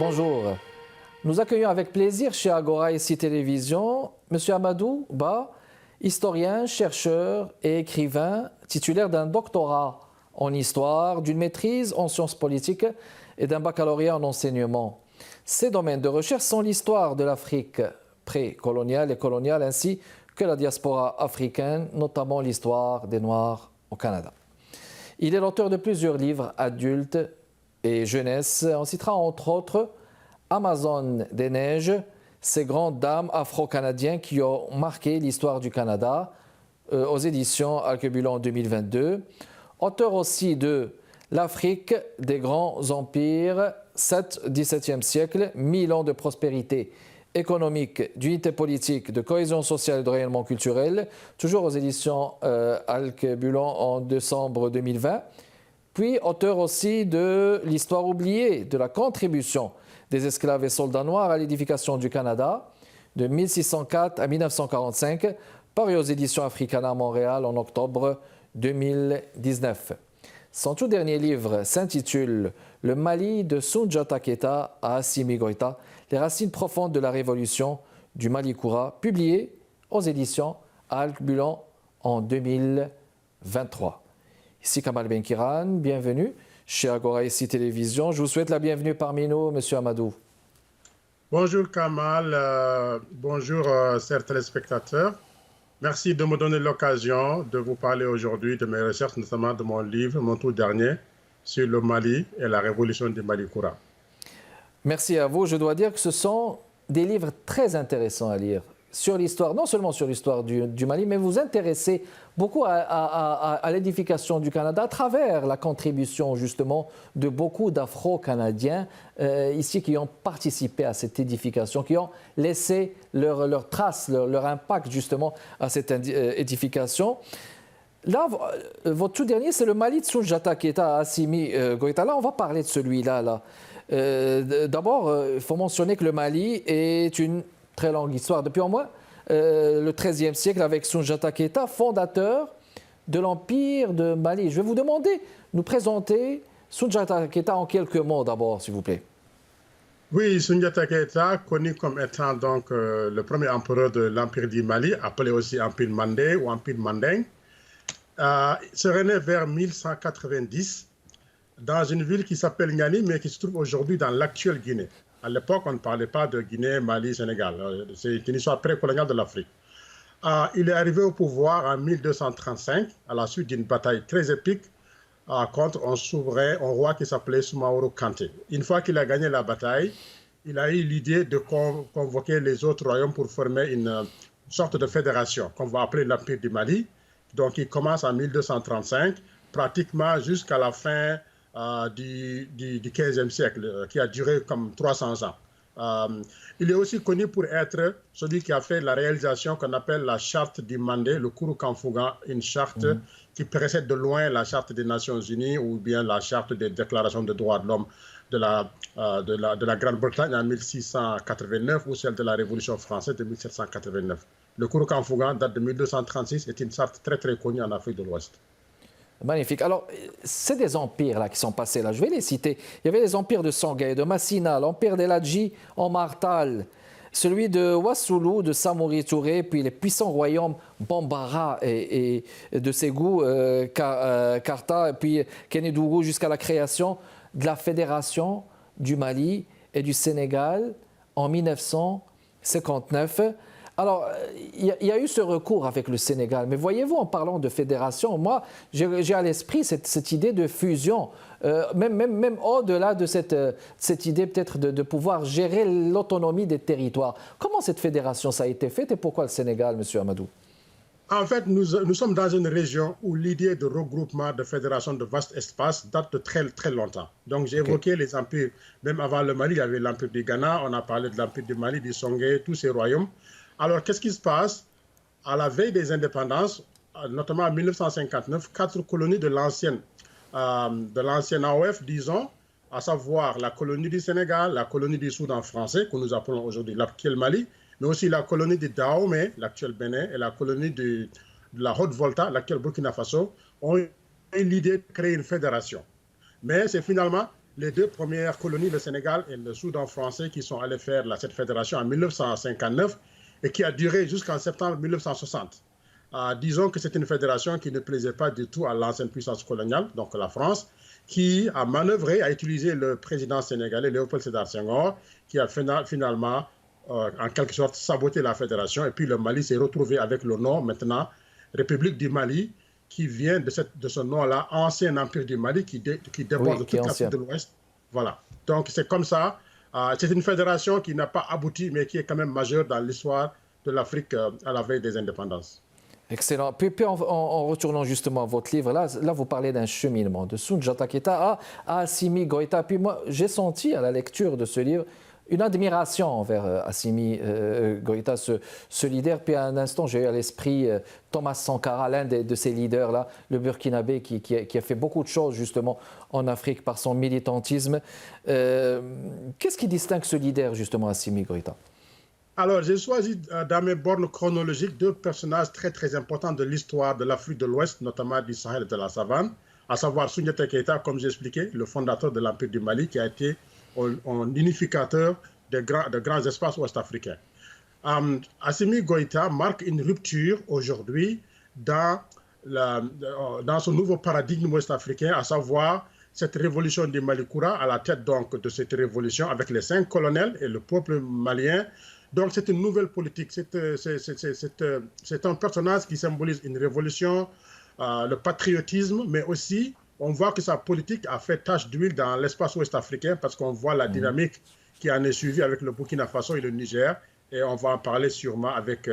Bonjour. Nous accueillons avec plaisir chez Agora ici Télévision M. Amadou Ba, historien, chercheur et écrivain, titulaire d'un doctorat en histoire, d'une maîtrise en sciences politiques et d'un baccalauréat en enseignement. Ses domaines de recherche sont l'histoire de l'Afrique précoloniale et coloniale ainsi que la diaspora africaine, notamment l'histoire des Noirs au Canada. Il est l'auteur de plusieurs livres adultes et jeunesse. On citera entre autres Amazon des neiges, ces grandes dames afro-canadiennes qui ont marqué l'histoire du Canada, aux éditions Alkebulan en 2022. Auteur aussi de L'Afrique des grands empires, 7-17e siècle, 1000 ans de prospérité économique, d'unité politique, de cohésion sociale et de rayonnement culturel, toujours aux éditions Alkebulan en décembre 2020. Puis auteur aussi de L'histoire oubliée, de la contribution des esclaves et soldats noirs à l'édification du Canada, de 1604 à 1945, paru aux éditions Africana à Montréal en octobre 2019. Son tout dernier livre s'intitule Le Mali de Soundiata Keita à Assimi Goïta, les racines profondes de la révolution du Mali Koura, publié aux éditions Alkebulan en 2023. Ici Kamal Benkiran, bienvenue chez Agora ici Télévision. Je vous souhaite la bienvenue parmi nous, M. Amadou. Bonjour Kamal, bonjour chers téléspectateurs. Merci de me donner l'occasion de vous parler aujourd'hui de mes recherches, notamment de mon livre, mon tout dernier, sur le Mali et la révolution du Mali Koura. Merci à vous. Je dois dire que ce sont des livres très intéressants à lire sur l'histoire, non seulement sur l'histoire du Mali, mais vous intéressez beaucoup à l'édification du Canada à travers la contribution justement de beaucoup d'Afro-Canadiens ici qui ont participé à cette édification, qui ont laissé leur trace, leur impact justement à cette édification. Là, votre tout dernier, c'est le Mali de Soundiata Keita à Assimi Goïta. Là, on va parler de celui-là. D'abord, il faut mentionner que le Mali est une très longue histoire. Depuis au moins le XIIIe siècle avec Soundiata Keita, fondateur de l'Empire de Mali. Je vais vous demander de nous présenter Soundiata Keita en quelques mots d'abord, s'il vous plaît. Oui, Soundiata Keita, connu comme étant donc le premier empereur de l'Empire du Mali, appelé aussi Empire Mandé ou Empire Manding, serait né vers 1190 dans une ville qui s'appelle Niani, mais qui se trouve aujourd'hui dans l'actuelle Guinée. À l'époque, on ne parlait pas de Guinée, Mali, Sénégal. C'est une histoire précoloniale de l'Afrique. Il est arrivé au pouvoir en 1235, à la suite d'une bataille très épique contre un souverain, un roi qui s'appelait Soumaoro Kanté. Une fois qu'il a gagné la bataille, il a eu l'idée de convoquer les autres royaumes pour former une sorte de fédération qu'on va appeler l'Empire du Mali. Donc, il commence en 1235, pratiquement jusqu'à la fin du XVe siècle, qui a duré comme 300 ans. Il est aussi connu pour être celui qui a fait la réalisation qu'on appelle la charte du Mandé, le Kourou Kanfouga, une charte qui précède de loin la charte des Nations Unies ou bien la charte des déclarations des droits de l'homme de la Grande-Bretagne en 1689 ou celle de la Révolution française de 1789. Le Kourou Kanfouga date de 1236 et est une charte très très connue en Afrique de l'Ouest. Magnifique. Alors, c'est des empires là, qui sont passés là. Je vais les citer. Il y avait les empires de Sangay, de Massina, l'empire d'Eladji en Martal, celui de Wassoulou, de Samori Touré, puis les puissants royaumes Bambara et de Ségou, Karta, et puis Kénédougou, jusqu'à la création de la Fédération du Mali et du Sénégal en 1959. Alors, il y a eu ce recours avec le Sénégal, mais voyez-vous, en parlant de fédération, moi, j'ai à l'esprit cette idée de fusion, même au-delà de cette idée peut-être de pouvoir gérer l'autonomie des territoires. Comment cette fédération ça a été faite et pourquoi le Sénégal, M. Amadou? En fait, nous sommes dans une région où l'idée de regroupement, de fédération de vastes espaces date de très, très longtemps. Donc, j'ai évoqué les empires, même avant le Mali, il y avait l'empire du Ghana, on a parlé de l'empire du Mali, du Songé, tous ces royaumes. Alors, qu'est-ce qui se passe? À la veille des indépendances, notamment en 1959, 4 colonies de l'ancienne AOF, disons, à savoir la colonie du Sénégal, la colonie du Soudan français, que nous appelons aujourd'hui l'actuel Mali, mais aussi la colonie de Dahomey, l'actuel Bénin, et la colonie de la Haute-Volta, l'actuel Burkina Faso, ont eu l'idée de créer une fédération. Mais c'est finalement les deux premières colonies, le Sénégal et le Soudan français, qui sont allés faire cette fédération en 1959 et qui a duré jusqu'en septembre 1960. Disons que c'est une fédération qui ne plaisait pas du tout à l'ancienne puissance coloniale, donc la France, qui a manœuvré, a utilisé le président sénégalais Léopold Sédar Senghor, qui a finalement, en quelque sorte, saboté la fédération. Et puis le Mali s'est retrouvé avec le nom maintenant République du Mali, qui vient de ce nom-là, ancien empire du Mali, qui déborde de toute l'Afrique de l'Ouest. Voilà. Donc c'est comme ça. C'est une fédération qui n'a pas abouti, mais qui est quand même majeure dans l'histoire de l'Afrique à la veille des indépendances. Excellent. Puis en retournant justement à votre livre, là vous parlez d'un cheminement de Soundiata Keita à Assimi Goïta. Puis moi, j'ai senti à la lecture de ce livre une admiration envers Assimi Goïta, ce leader. Puis à un instant, j'ai eu à l'esprit Thomas Sankara, l'un de ces leaders-là, le Burkinabé, qui a fait beaucoup de choses justement en Afrique par son militantisme. Qu'est-ce qui distingue ce leader justement, Assimi Goïta? Alors, j'ai choisi dans mes bornes chronologiques deux personnages très très importants de l'histoire de l'Afrique de l'Ouest, notamment du Sahel et de la Savane, à savoir Soundiata Keita, comme j'ai expliqué, le fondateur de l'Empire du Mali, qui a été un unificateur de grands espaces ouest-africains. Assimi Goïta marque une rupture aujourd'hui dans ce nouveau paradigme ouest-africain, à savoir cette révolution du Mali Koura, à la tête donc de cette révolution avec les 5 colonels et le peuple malien. Donc c'est une nouvelle politique, c'est un personnage qui symbolise une révolution, le patriotisme, mais aussi on voit que sa politique a fait tache d'huile dans l'espace ouest-africain parce qu'on voit la dynamique qui en est suivie avec le Burkina Faso et le Niger, et on va en parler sûrement avec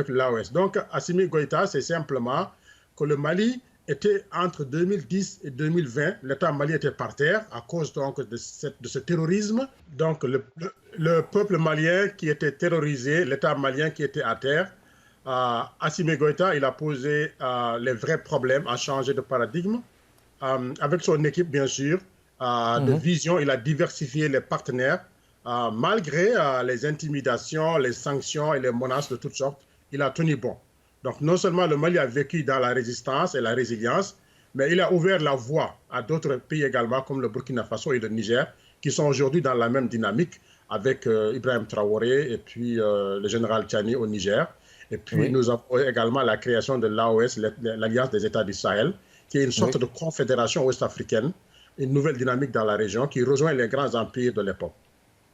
l'AOS. Donc Assimi Goïta, c'est simplement que le Mali était entre 2010 et 2020, l'État malien était par terre à cause donc de ce terrorisme. Donc le peuple malien qui était terrorisé, l'État malien qui était à terre, Assimi Goïta, il a posé les vrais problèmes, a changé de paradigme. Avec son équipe, bien sûr, de vision, il a diversifié les partenaires. Malgré les intimidations, les sanctions et les menaces de toutes sortes, il a tenu bon. Donc non seulement le Mali a vécu dans la résistance et la résilience, mais il a ouvert la voie à d'autres pays également, comme le Burkina Faso et le Niger, qui sont aujourd'hui dans la même dynamique avec Ibrahim Traoré et puis le général Tchani au Niger. Et puis nous avons également la création de l'AOS, l'Alliance des États du Sahel, qui est une sorte de confédération ouest-africaine, une nouvelle dynamique dans la région qui rejoint les grands empires de l'époque.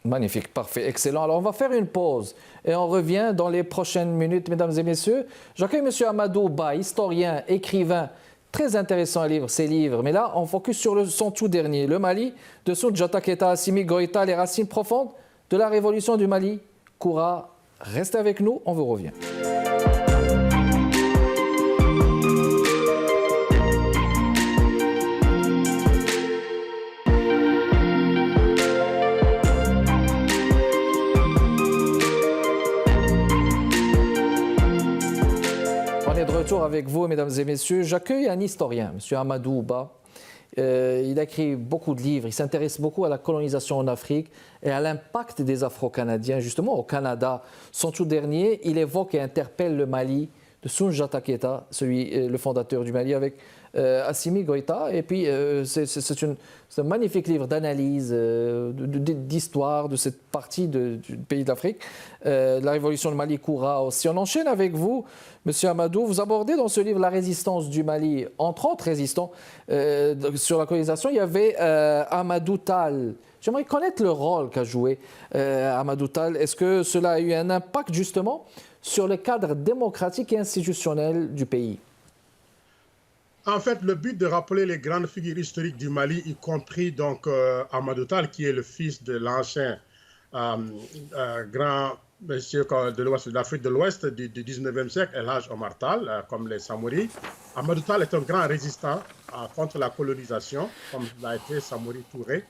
Magnifique, parfait, excellent. Alors, on va faire une pause et on revient dans les prochaines minutes, mesdames et messieurs. J'accueille M. Amadou Ba, historien, écrivain, très intéressant à lire ses livres. Mais là, on focus sur son tout dernier, le Mali, de Soundiata Keita, Assimi Goïta, les racines profondes de la révolution du Mali. Koura, restez avec nous, on vous revient. Avec vous, mesdames et messieurs. J'accueille un historien, M. Amadou Ba. Il a écrit beaucoup de livres. Il s'intéresse beaucoup à la colonisation en Afrique et à l'impact des Afro-Canadiens, justement au Canada. Son tout dernier, il évoque et interpelle le Mali de Soundiata Keita, le fondateur du Mali, avec Assimi Goïta. Et puis, c'est un magnifique livre d'analyse, d'histoire de cette partie du pays d'Afrique, la révolution du Mali Koura aussi. On enchaîne avec vous, M. Amadou. Vous abordez dans ce livre la résistance du Mali. Entre autres résistants sur la colonisation, il y avait Amadou Tall. J'aimerais connaître le rôle qu'a joué Amadou Tall. Est-ce que cela a eu un impact justement sur le cadre démocratique et institutionnel du pays? En fait, le but de rappeler les grandes figures historiques du Mali, y compris donc Amadou Tall, qui est le fils de l'ancien grand monsieur de l'Afrique de l'Ouest du 19e siècle, El Hadj Omar Tall, comme les Samori. Amadou Tall est un grand résistant contre la colonisation, comme l'a été Samori Touré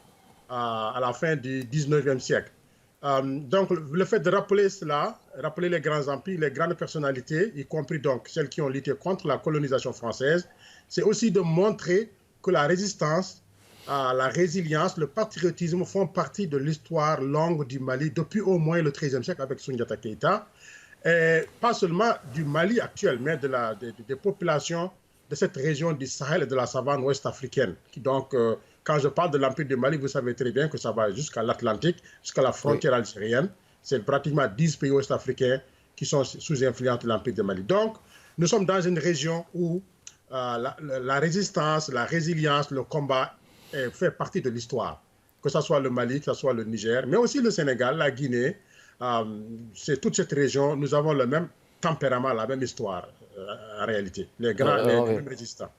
à la fin du 19e siècle. Donc, le fait de rappeler cela, rappeler les grands empires, les grandes personnalités, y compris donc celles qui ont lutté contre la colonisation française, c'est aussi de montrer que la résistance, la résilience, le patriotisme font partie de l'histoire longue du Mali depuis au moins le XIIIe siècle avec Soundiata Keita. Et pas seulement du Mali actuel, mais des populations de cette région du Sahel et de la savane ouest africaine, qui donc Quand je parle de l'Empire du Mali, vous savez très bien que ça va jusqu'à l'Atlantique, jusqu'à la frontière algérienne. C'est pratiquement 10 pays ouest-africains qui sont sous influence de l'Empire du Mali. Donc, nous sommes dans une région où la résistance, la résilience, le combat fait partie de l'histoire. Que ce soit le Mali, que ce soit le Niger, mais aussi le Sénégal, la Guinée, c'est toute cette région, nous avons le même tempérament, la même histoire en réalité, les mêmes résistants.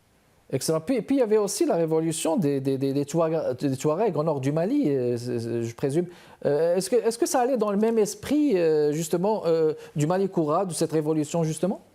Excellent. Puis il y avait aussi la révolution des Touaregs au nord du Mali, je présume. Est-ce que ça allait dans le même esprit, justement, du Mali Koura, de cette révolution, justement?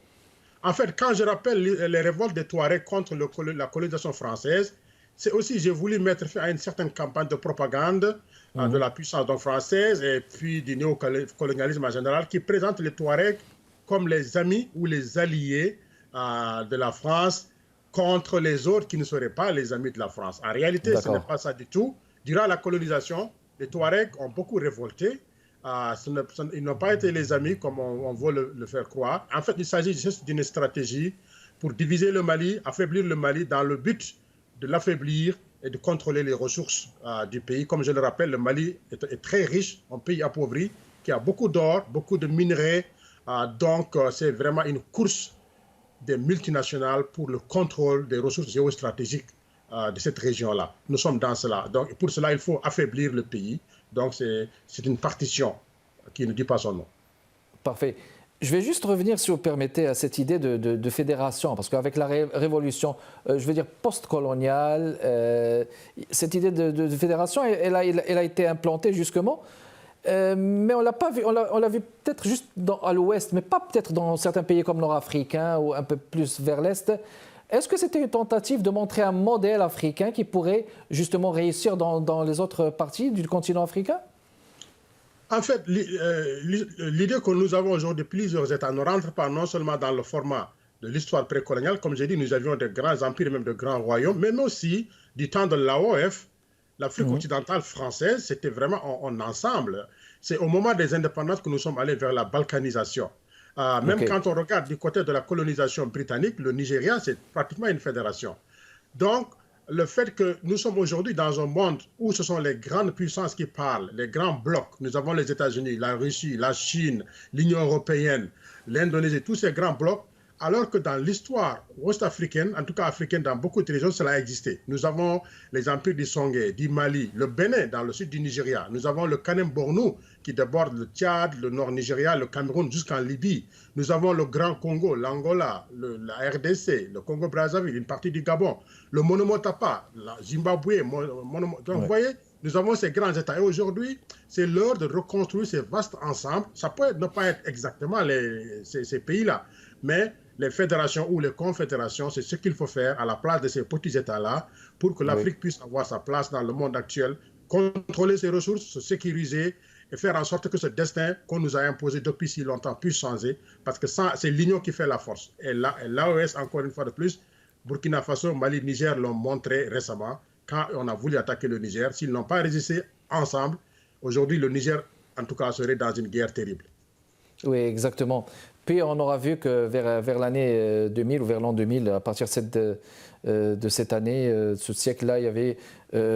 En fait, quand je rappelle les révoltes des Touaregs contre la colonisation française, c'est aussi, j'ai voulu mettre fin à une certaine campagne de propagande de la puissance française et puis du néocolonialisme en général qui présente les Touaregs comme les amis ou les alliés de la France contre les autres qui ne seraient pas les amis de la France. En réalité, ce n'est pas ça du tout. Durant la colonisation, les Touaregs ont beaucoup révolté. Ils n'ont pas été les amis comme on veut le faire croire. En fait, il s'agit juste d'une stratégie pour diviser le Mali, affaiblir le Mali dans le but de l'affaiblir et de contrôler les ressources du pays. Comme je le rappelle, le Mali est très riche, un pays appauvri, qui a beaucoup d'or, beaucoup de minerais. Donc, c'est vraiment une course des multinationales pour le contrôle des ressources géostratégiques de cette région-là. Nous sommes dans cela. Donc, pour cela, il faut affaiblir le pays. Donc, c'est une partition qui ne dit pas son nom. Parfait. Je vais juste revenir, si vous permettez, à cette idée de fédération, parce qu'avec la révolution, je veux dire post-coloniale, cette idée de fédération, elle a été implantée justement, mais on l'a pas vu, on l'a vu peut-être juste à l'ouest, mais pas peut-être dans certains pays comme nord-africains ou un peu plus vers l'est. Est-ce que c'était une tentative de montrer un modèle africain qui pourrait justement réussir dans les autres parties du continent africain? En fait, l'idée que nous avons aujourd'hui, plusieurs États, ne rentre pas non seulement dans le format de l'histoire précoloniale, comme j'ai dit, nous avions de grands empires, même de grands royaumes, mais aussi du temps de l'AOF, l'Afrique occidentale française, c'était vraiment en ensemble. C'est au moment des indépendances que nous sommes allés vers la balkanisation. Même quand on regarde du côté de la colonisation britannique, le Nigeria, c'est pratiquement une fédération. Donc, le fait que nous sommes aujourd'hui dans un monde où ce sont les grandes puissances qui parlent, les grands blocs, nous avons les États-Unis, la Russie, la Chine, l'Union européenne, l'Indonésie, tous ces grands blocs, alors que dans l'histoire ouest-africaine, en tout cas africaine, dans beaucoup de régions, cela a existé. Nous avons les empires du Songhai, du Mali, le Bénin dans le sud du Nigeria. Nous avons le Kanem-Bornou qui déborde le Tchad, le nord Nigeria, le Cameroun jusqu'en Libye. Nous avons le Grand Congo, l'Angola, la RDC, le Congo-Brazzaville, une partie du Gabon, le Monomotapa, la Zimbabwe. Donc vous voyez, nous avons ces grands États. Et aujourd'hui, c'est l'heure de reconstruire ces vastes ensembles. Ça peut ne pas être exactement ces pays-là, mais les fédérations ou les confédérations, c'est ce qu'il faut faire à la place de ces petits États-là pour que l'Afrique puisse avoir sa place dans le monde actuel, contrôler ses ressources, se sécuriser et faire en sorte que ce destin qu'on nous a imposé depuis si longtemps puisse changer, parce que c'est l'union qui fait la force. Et l'AES, encore une fois de plus, Burkina Faso, Mali, Niger l'ont montré récemment, quand on a voulu attaquer le Niger, s'ils n'ont pas résisté ensemble, aujourd'hui le Niger, en tout cas, serait dans une guerre terrible. Oui, exactement. Puis on aura vu que vers l'année 2000 ou vers l'an 2000, à partir de cette année, ce siècle-là, il y avait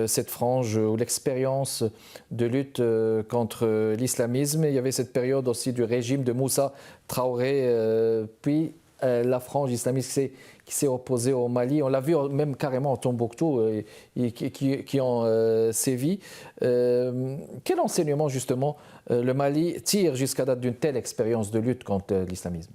cette frange ou l'expérience de lutte contre l'islamisme. Il y avait cette période aussi du régime de Moussa Traoré, puis la frange islamiste qui s'est opposée au Mali. On l'a vu même carrément en Tombouctou, qui ont sévi. Quel enseignement, justement, le Mali tire jusqu'à date d'une telle expérience de lutte contre l'islamisme?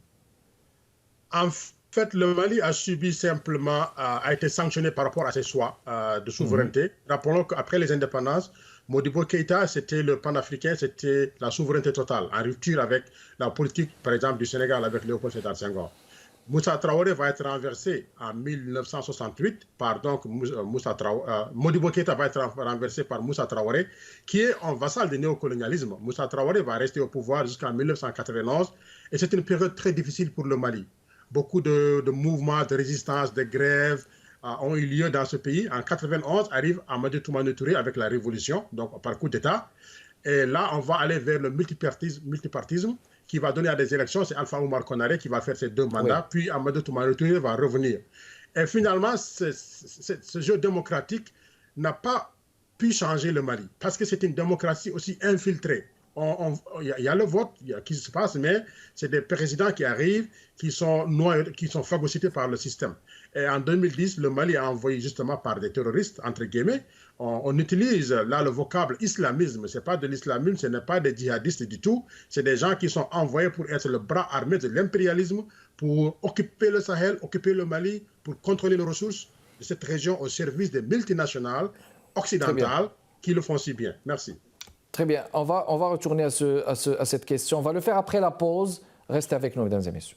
En fait, le Mali a subi simplement, a été sanctionné par rapport à ses choix de souveraineté. Rappelons qu'après les indépendances, Modibo Keïta, c'était le panafricain, c'était la souveraineté totale, en rupture avec la politique, par exemple, du Sénégal avec Léopold Sédar Senghor. Moussa Traoré va être renversé en 1968 par donc Modibo Keïta va être renversé par Moussa Traoré, qui est un vassal du néocolonialisme. Moussa Traoré va rester au pouvoir jusqu'en 1991 et c'est une période très difficile pour le Mali. Beaucoup de mouvements de résistance, de grèves ont eu lieu dans ce pays. En 1991 arrive Amadou Toumani Touré avec la révolution, donc par coup d'État. Et là, on va aller vers le multipartisme qui va donner à des élections. C'est Alpha Oumar Konaré qui va faire ses 2 mandats, puis Amadou Toumani Touré va revenir. Et finalement, ce jeu démocratique n'a pas pu changer le Mali, parce que c'est une démocratie aussi infiltrée. Il y a le vote qui se passe, mais c'est des présidents qui arrivent, qui sont phagocytés par le système. Et en 2010, le Mali a envoyé justement par des terroristes, entre guillemets, on utilise là le vocable islamisme, ce n'est pas de l'islamisme, ce n'est pas des djihadistes du tout, c'est des gens qui sont envoyés pour être le bras armé de l'impérialisme, pour occuper le Sahel, occuper le Mali, pour contrôler les ressources de cette région au service des multinationales occidentales qui le font si bien. Merci. Très bien. On va retourner à cette question. On va le faire après la pause. Restez avec nous, mesdames et messieurs.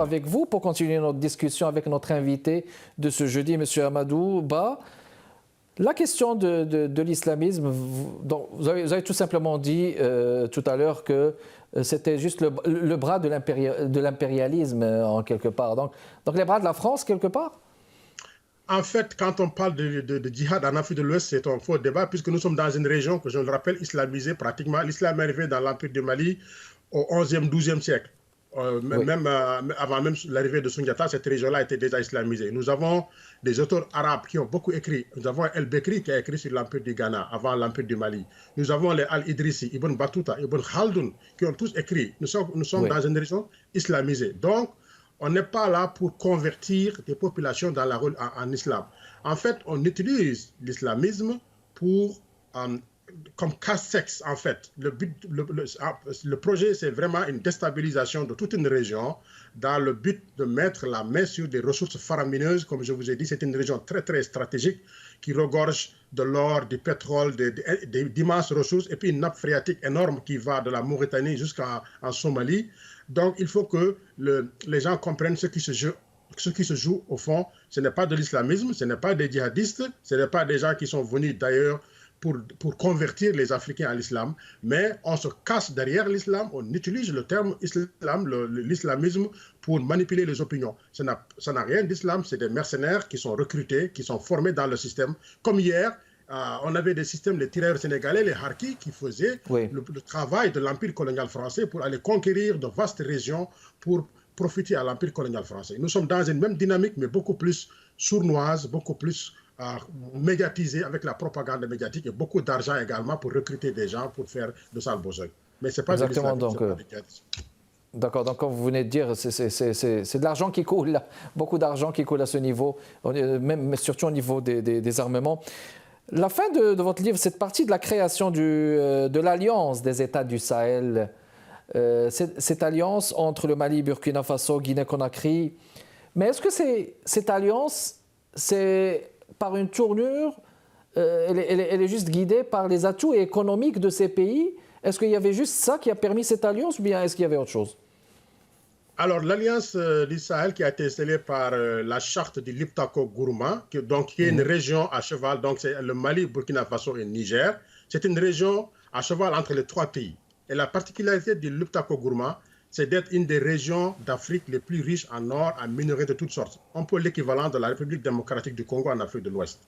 Avec vous pour continuer notre discussion avec notre invité de ce jeudi, M. Amadou Ba. La question de l'islamisme, vous avez tout simplement dit tout à l'heure que c'était juste le bras de l'impérialisme en quelque part. Donc les bras de la France quelque part? En fait, quand on parle de djihad en Afrique de l'Ouest, c'est un faux débat puisque nous sommes dans une région que je le rappelle islamisée pratiquement. L'islam est arrivé dans l'Empire du Mali au 11e, 12e siècle. Oui. Même avant même l'arrivée de Sundiata, cette région-là était déjà islamisée. Nous avons des auteurs arabes qui ont beaucoup écrit. Nous avons El-Bekri qui a écrit sur l'Empire du Ghana avant l'Empire du Mali. Nous avons les Al-Idrissi, Ibn Battuta, Ibn Khaldoun qui ont tous écrit. Nous sommes dans une région islamisée. Donc, on n'est pas là pour convertir des populations dans en islam. En fait, on utilise l'islamisme pour... comme casse-sexe, en fait. Le projet, c'est vraiment une déstabilisation de toute une région dans le but de mettre la main sur des ressources faramineuses. Comme je vous ai dit, c'est une région très, très stratégique qui regorge de l'or, du pétrole, d'immenses ressources et puis une nappe phréatique énorme qui va de la Mauritanie jusqu'en Somalie. Donc, il faut que les gens comprennent ce qui se joue au fond. Ce n'est pas de l'islamisme, ce n'est pas des djihadistes, ce n'est pas des gens qui sont venus d'ailleurs pour convertir les Africains à l'islam, mais on se cache derrière l'islam, on utilise le terme islam, l'islamisme, pour manipuler les opinions. Ça n'a rien d'islam, c'est des mercenaires qui sont recrutés, qui sont formés dans le système. Comme hier, on avait des systèmes, les tirailleurs sénégalais, les harkis, qui faisaient le travail de l'empire colonial français pour aller conquérir de vastes régions pour profiter à l'empire colonial français. Nous sommes dans une même dynamique, mais beaucoup plus sournoise, beaucoup plus médiatisé avec la propagande médiatique et beaucoup d'argent également pour recruter des gens pour faire de sales besoins. Mais ce n'est pas de l'islamisme. D'accord, donc comme vous venez de dire, c'est de l'argent qui coule, là. Beaucoup d'argent qui coule à ce niveau, même surtout au niveau des armements. La fin de votre livre, cette partie de la création de l'alliance des États du Sahel, cette alliance entre le Mali, Burkina Faso, Guinée-Conakry, mais est-ce que cette alliance, c'est par une tournure, elle est juste guidée par les atouts économiques de ces pays? Est-ce qu'il y avait juste ça qui a permis cette alliance ou bien est-ce qu'il y avait autre chose? Alors, l'alliance du Sahel qui a été scellée par la charte du Liptako-Gourma, qui est une région à cheval, donc c'est le Mali, Burkina Faso et Niger. C'est une région à cheval entre les trois pays. Et la particularité du Liptako-Gourma, c'est d'être une des régions d'Afrique les plus riches en or, en minerais de toutes sortes. Un peu l'équivalent de la République démocratique du Congo en Afrique de l'Ouest.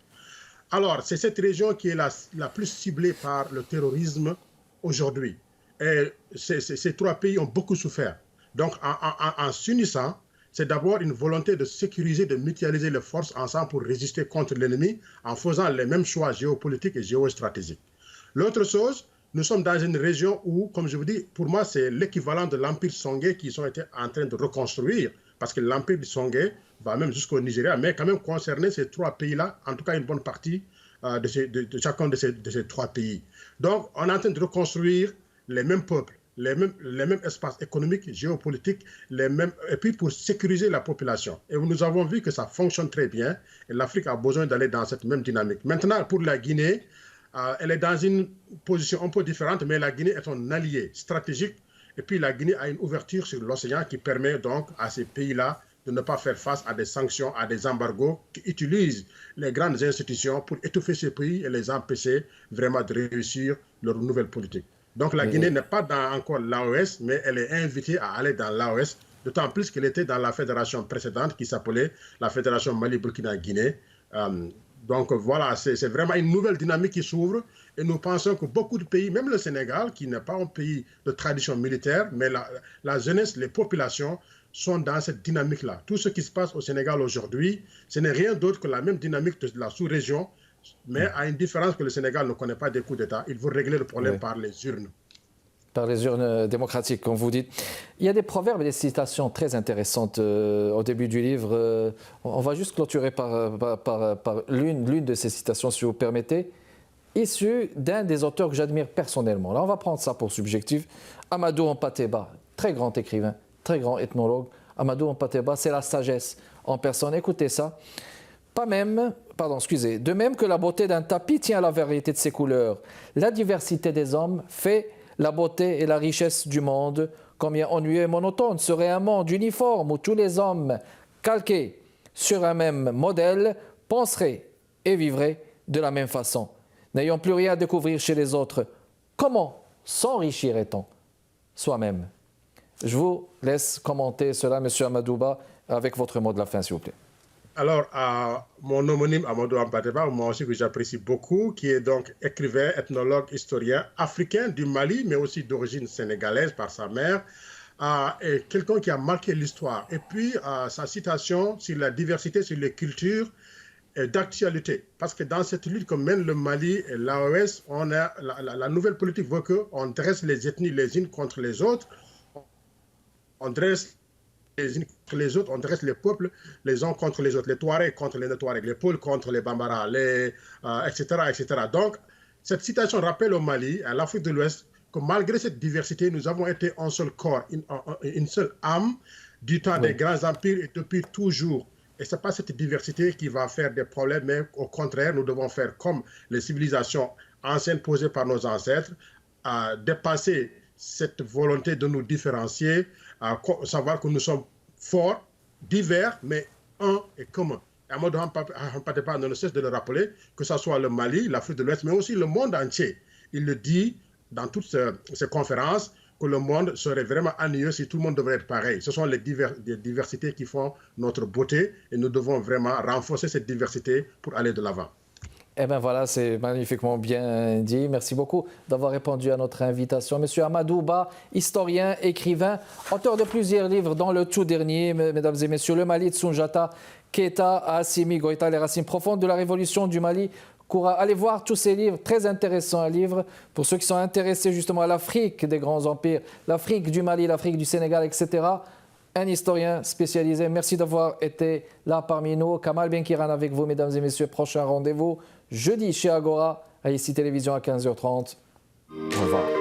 Alors, c'est cette région qui est la plus ciblée par le terrorisme aujourd'hui. Et ces trois pays ont beaucoup souffert. Donc, en s'unissant, c'est d'abord une volonté de sécuriser, de mutualiser les forces ensemble pour résister contre l'ennemi en faisant les mêmes choix géopolitiques et géostratégiques. L'autre chose, nous sommes dans une région où, comme je vous dis, pour moi, c'est l'équivalent de l'empire Songhay qu'ils ont été en train de reconstruire, parce que l'empire du Songhay va même jusqu'au Nigeria, mais quand même concerner ces trois pays-là, en tout cas une bonne partie de chacun de ces trois pays. Donc, on est en train de reconstruire les mêmes peuples, les mêmes espaces économiques, géopolitiques, et puis pour sécuriser la population. Et nous avons vu que ça fonctionne très bien, et l'Afrique a besoin d'aller dans cette même dynamique. Maintenant, pour la Guinée, elle est dans une position un peu différente, mais la Guinée est un allié stratégique. Et puis la Guinée a une ouverture sur l'océan qui permet donc à ces pays-là de ne pas faire face à des sanctions, à des embargos qui utilisent les grandes institutions pour étouffer ces pays et les empêcher vraiment de réussir leur nouvelle politique. Donc la Guinée n'est pas encore l'AOS, mais elle est invitée à aller dans l'AOS, d'autant plus qu'elle était dans la fédération précédente qui s'appelait la Fédération Mali-Burkina-Guinée. Donc voilà, c'est vraiment une nouvelle dynamique qui s'ouvre et nous pensons que beaucoup de pays, même le Sénégal, qui n'est pas un pays de tradition militaire, mais la jeunesse, les populations sont dans cette dynamique-là. Tout ce qui se passe au Sénégal aujourd'hui, ce n'est rien d'autre que la même dynamique de la sous-région, mais à une différence que le Sénégal ne connaît pas des coups d'État. Il veut régler le problème par les urnes. Par les urnes démocratiques, comme vous dites. Il y a des proverbes et des citations très intéressantes au début du livre. On va juste clôturer par l'une de ces citations, si vous permettez, issue d'un des auteurs que j'admire personnellement. Là, on va prendre ça pour subjectif. Amadou Hampâté-Bâ, très grand écrivain, très grand ethnologue. Amadou Hampâté-Bâ, c'est la sagesse en personne. Écoutez ça. De même que la beauté d'un tapis tient à la variété de ses couleurs, la diversité des hommes fait la beauté et la richesse du monde. Combien ennuyeux et monotone serait un monde uniforme où tous les hommes calqués sur un même modèle penseraient et vivraient de la même façon. N'ayant plus rien à découvrir chez les autres, comment s'enrichirait-on soi-même? Je vous laisse commenter cela, M. Amadou-Bâ, avec votre mot de la fin, s'il vous plaît. Alors, mon homonyme Amadou Hampâté-Bâ, moi aussi que j'apprécie beaucoup, qui est donc écrivain, ethnologue, historien africain du Mali, mais aussi d'origine sénégalaise par sa mère, et quelqu'un qui a marqué l'histoire. Et puis, sa citation sur la diversité, sur les cultures, est d'actualité. Parce que dans cette lutte que mène le Mali et l'AOS, la nouvelle politique veut qu'on dresse les ethnies les unes contre les autres, on dresse les unes contre les autres, on dresse les peuples les uns contre les autres, les Touaregs contre les Touaregs, les Peuls contre les Bambara, etc., etc. Donc, cette citation rappelle au Mali, à l'Afrique de l'Ouest, que malgré cette diversité, nous avons été un seul corps, une seule âme du temps des grands empires et depuis toujours. Et ce n'est pas cette diversité qui va faire des problèmes, mais au contraire, nous devons faire comme les civilisations anciennes posées par nos ancêtres, dépasser cette volonté de nous différencier, savoir que nous sommes forts, divers, mais un et commun. Amadou Hampâté-Bâ ne cesse de le rappeler, que ce soit le Mali, l'Afrique de l'Ouest, mais aussi le monde entier. Il le dit dans toutes ces conférences, que le monde serait vraiment ennuyeux si tout le monde devrait être pareil. Ce sont les diversités qui font notre beauté et nous devons vraiment renforcer cette diversité pour aller de l'avant. Eh bien voilà, c'est magnifiquement bien dit. Merci beaucoup d'avoir répondu à notre invitation. Monsieur Amadou-Bâ, historien, écrivain, auteur de plusieurs livres, dont le tout dernier, mesdames et messieurs, Le Mali de Soundiata Keïta, Assimi Goïta, les racines profondes de la révolution du Mali. Allez voir tous ces livres, très intéressants livres, pour ceux qui sont intéressés justement à l'Afrique des grands empires, l'Afrique du Mali, l'Afrique du Sénégal, etc. Un historien spécialisé. Merci d'avoir été là parmi nous. Kamal Benkiran avec vous, mesdames et messieurs. Prochain rendez-vous jeudi chez Agora, à ICI Télévision à 15h30. Au revoir.